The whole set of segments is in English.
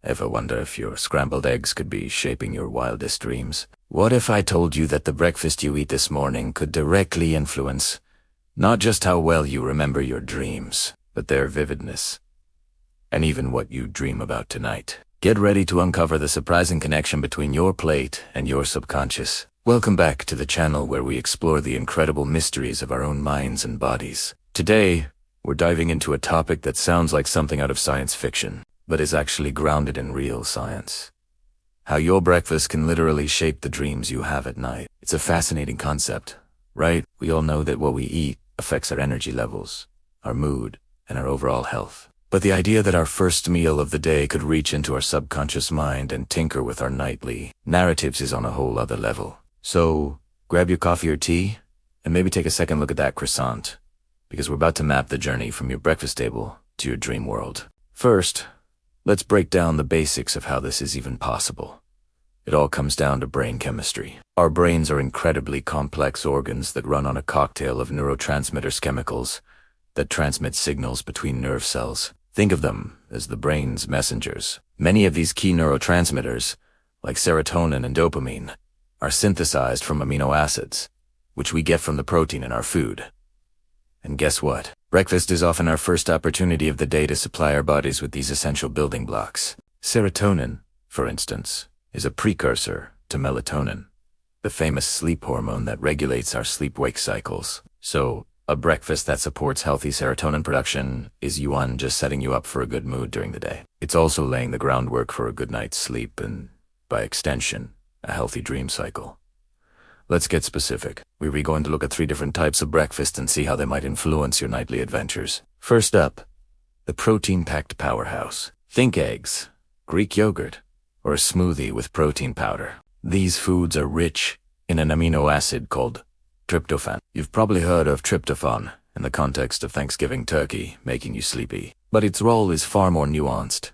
Ever wonder if your scrambled eggs could be shaping your wildest dreams? What if I told you that the breakfast you eat this morning could directly influence not just how well you remember your dreams, but their vividness, and even what you dream about tonight? Get ready to uncover the surprising connection between your plate and your subconscious. Welcome back to the channel where we explore the incredible mysteries of our own minds and bodies. Today, we're diving into a topic that sounds like something out of science fiction, but is actually grounded in real science. How your breakfast can literally shape the dreams you have at night. It's a fascinating concept, right? We all know that what we eat affects our energy levels, our mood, and our overall health. But the idea that our first meal of the day could reach into our subconscious mind and tinker with our nightly narratives is on a whole other level. So, grab your coffee or tea, and maybe take a second look at that croissant, because we're about to map the journey from your breakfast table to your dream world. First, let's break down the basics of how this is even possible. It all comes down to brain chemistry. Our brains are incredibly complex organs that run on a cocktail of neurotransmitters, chemicals that transmit signals between nerve cells. Think of them as the brain's messengers. Many of these key neurotransmitters, like serotonin and dopamine, are synthesized from amino acids, which we get from the protein in our food. And guess what? Breakfast is often our first opportunity of the day to supply our bodies with these essential building blocks. Serotonin, for instance, is a precursor to melatonin, the famous sleep hormone that regulates our sleep-wake cycles. So, a breakfast that supports healthy serotonin production is just setting you up for a good mood during the day. It's also laying the groundwork for a good night's sleep and, by extension, a healthy dream cycle. Let's get specific. We're going to look at 3 different types of breakfast and see how they might influence your nightly adventures. First up, the protein-packed powerhouse. Think eggs, Greek yogurt, or a smoothie with protein powder. These foods are rich in an amino acid called tryptophan. You've probably heard of tryptophan in the context of Thanksgiving turkey making you sleepy, but its role is far more nuanced.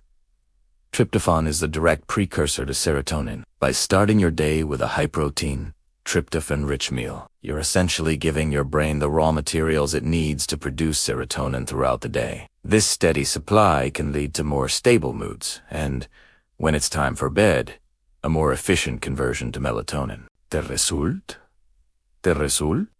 Tryptophan is the direct precursor to serotonin. By starting your day with a high-protein, tryptophan-rich meal, you're essentially giving your brain the raw materials it needs to produce serotonin throughout the day. This steady supply can lead to more stable moods, and, when it's time for bed, a more efficient conversion to melatonin. The result?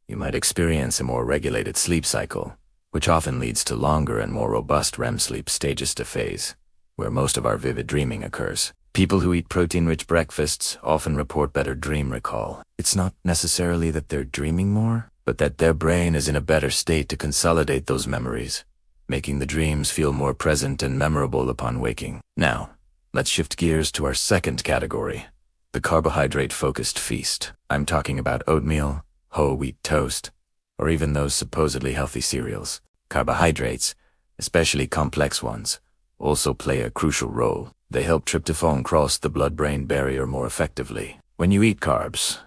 You might experience a more regulated sleep cycle, which often leads to longer and more robust REM sleep stages to phase, where most of our vivid dreaming occurs. People who eat protein-rich breakfasts often report better dream recall. It's not necessarily that they're dreaming more, but that their brain is in a better state to consolidate those memories, making the dreams feel more present and memorable upon waking. Now, let's shift gears to our second category, the carbohydrate-focused feast. I'm talking about oatmeal, whole wheat toast, or even those supposedly healthy cereals. Carbohydrates, especially complex ones, also play a crucial role. They help tryptophan cross the blood-brain barrier more effectively. When you eat carbs,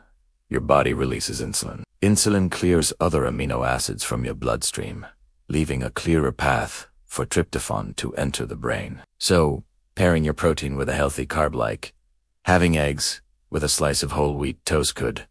your body releases insulin. Insulin clears other amino acids from your bloodstream, leaving a clearer path for tryptophan to enter the brain. So, pairing your protein with a healthy carb like having eggs with a slice of whole wheat toast could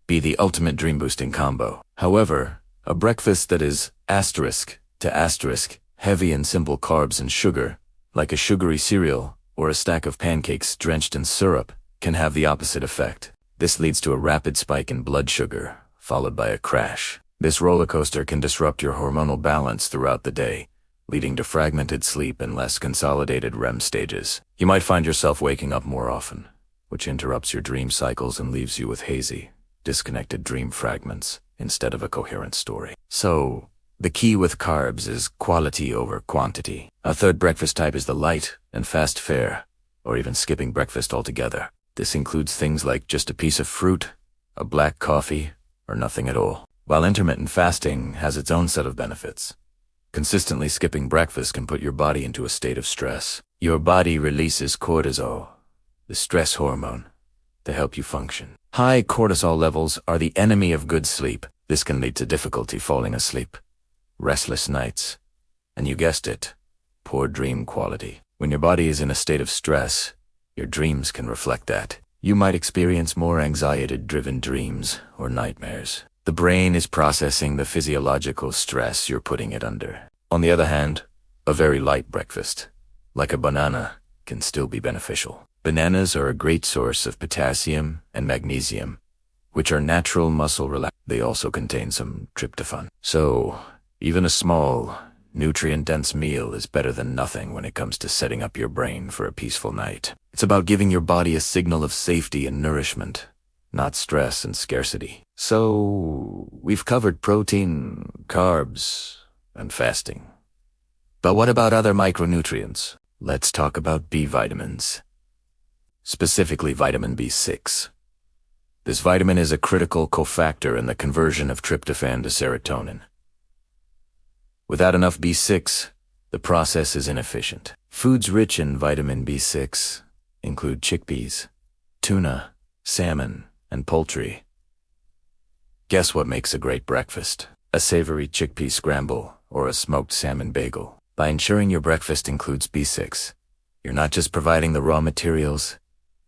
be the ultimate dream-boosting combo. However, a breakfast that is asterisk to asterisk heavy in simple carbs and sugar, like a sugary cereal or a stack of pancakes drenched in syrup, can have the opposite effect. This leads to a rapid spike in blood sugar, followed by a crash. This roller coaster can disrupt your hormonal balance throughout the day, leading to fragmented sleep and less consolidated REM stages. You might find yourself waking up more often, which interrupts your dream cycles and leaves you with hazy, disconnected dream fragments instead of a coherent story. So, the key with carbs is quality over quantity. A third breakfast type is the light and fast fare, or even skipping breakfast altogether. This includes things like just a piece of fruit, a black coffee, or nothing at all. While intermittent fasting has its own set of benefits, consistently skipping breakfast can put your body into a state of stress. Your body releases cortisol, the stress hormone, to help you function. High cortisol levels are the enemy of good sleep. This can lead to difficulty falling asleep, restless nights, and you guessed it, poor dream quality. When your body is in a state of stress, your dreams can reflect that. You might experience more anxiety-driven dreams or nightmares. The brain is processing the physiological stress you're putting it under. On the other hand, a very light breakfast, like a banana, can still be beneficial. Bananas are a great source of potassium and magnesium, which are natural muscle relaxants. They also contain some tryptophan. So, even a small, nutrient-dense meal is better than nothing when it comes to setting up your brain for a peaceful night. It's about giving your body a signal of safety and nourishment, not stress and scarcity. So, we've covered protein, carbs, and fasting. But what about other micronutrients? Let's talk about B vitamins. Specifically vitamin B6. This vitamin is a critical cofactor in the conversion of tryptophan to serotonin. Without enough B6, the process is inefficient. Foods rich in vitamin B6 include chickpeas, tuna, salmon, and poultry. Guess what makes a great breakfast? A savory chickpea scramble or a smoked salmon bagel. By ensuring your breakfast includes B6, you're not just providing the raw materials,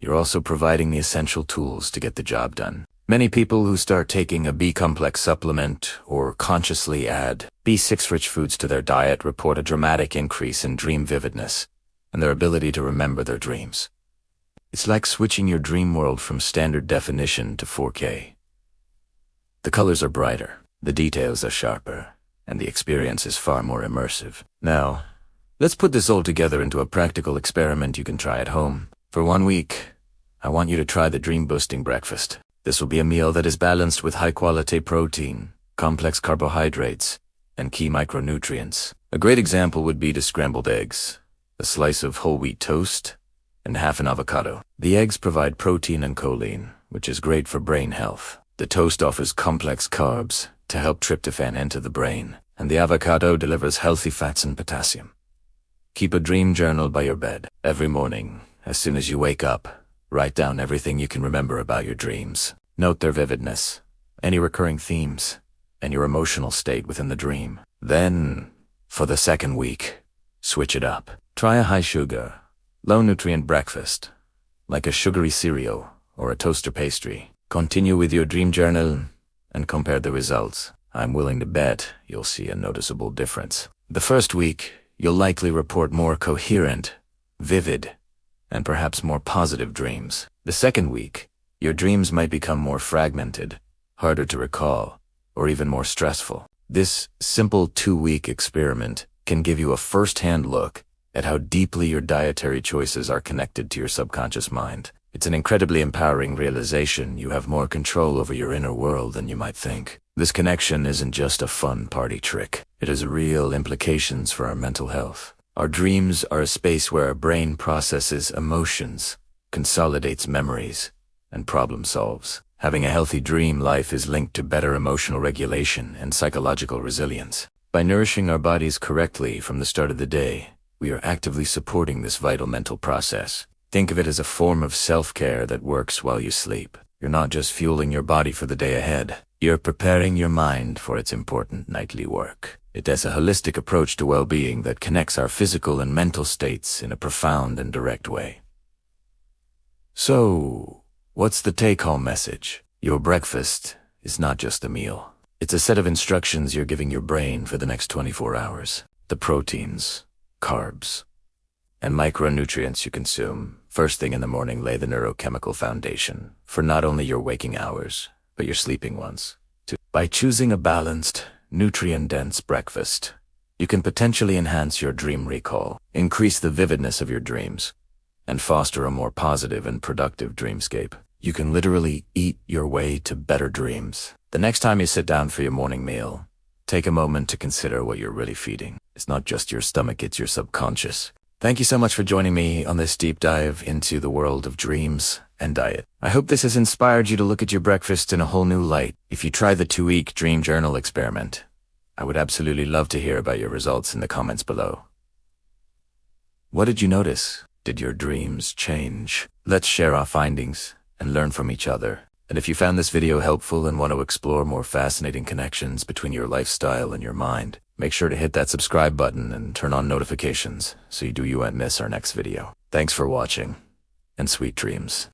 you're also providing the essential tools to get the job done. Many people who start taking a B-complex supplement or consciously add B6-rich foods to their diet report a dramatic increase in dream vividness and their ability to remember their dreams. It's like switching your dream world from standard definition to 4K. The colors are brighter, the details are sharper, and the experience is far more immersive. Now, let's put this all together into a practical experiment you can try at home. For 1 week, I want you to try the dream-boosting breakfast. This will be a meal that is balanced with high-quality protein, complex carbohydrates, and key micronutrients. A great example would be the scrambled eggs, a slice of whole wheat toast, and half an avocado. The eggs provide protein and choline, which is great for brain health. The toast offers complex carbs to help tryptophan enter the brain, and the avocado delivers healthy fats and potassium. Keep a dream journal by your bed. Every morning, as soon as you wake up, write down everything you can remember about your dreams. Note their vividness, any recurring themes, and your emotional state within the dream. Then, for the second week, switch it up. Try a high-sugar, low-nutrient breakfast, like a sugary cereal or a toaster pastry. Continue with your dream journal and compare the results. I'm willing to bet you'll see a noticeable difference. The first week, you'll likely report more coherent, vivid, and perhaps more positive dreams. The second week, your dreams might become more fragmented, harder to recall, or even more stressful. This simple 2-week experiment can give you a first-hand look at how deeply your dietary choices are connected to your subconscious mind. It's an incredibly empowering realization you have more control over your inner world than you might think. This connection isn't just a fun party trick. It has real implications for our mental health. Our dreams are a space where our brain processes emotions, consolidates memories, and problem solves. Having a healthy dream life is linked to better emotional regulation and psychological resilience. By nourishing our bodies correctly from the start of the day, we are actively supporting this vital mental process. Think of it as a form of self-care that works while you sleep. You're not just fueling your body for the day ahead. You're preparing your mind for its important nightly work. It has a holistic approach to well-being that connects our physical and mental states in a profound and direct way. So, what's the take-home message? Your breakfast is not just a meal. It's a set of instructions you're giving your brain for the next 24 hours. The proteins, carbs, and micronutrients you consume first thing in the morning lay the neurochemical foundation for not only your waking hours, but your sleeping ones. By choosing a balanced, nutrient-dense breakfast, you can potentially enhance your dream recall, increase the vividness of your dreams, and foster a more positive and productive dreamscape. You can literally eat your way to better dreams. The next time you sit down for your morning meal, take a moment to consider what you're really feeding. It's not just your stomach, it's your subconscious. Thank you so much for joining me on this deep dive into the world of dreams and diet. I hope this has inspired you to look at your breakfast in a whole new light. If you try the 2-week dream journal experiment, I would absolutely love to hear about your results in the comments below. What did you notice? Did your dreams change? Let's share our findings and learn from each other. And if you found this video helpful and want to explore more fascinating connections between your lifestyle and your mind, make sure to hit that subscribe button and turn on notifications so you won't miss our next video. Thanks for watching, and sweet dreams.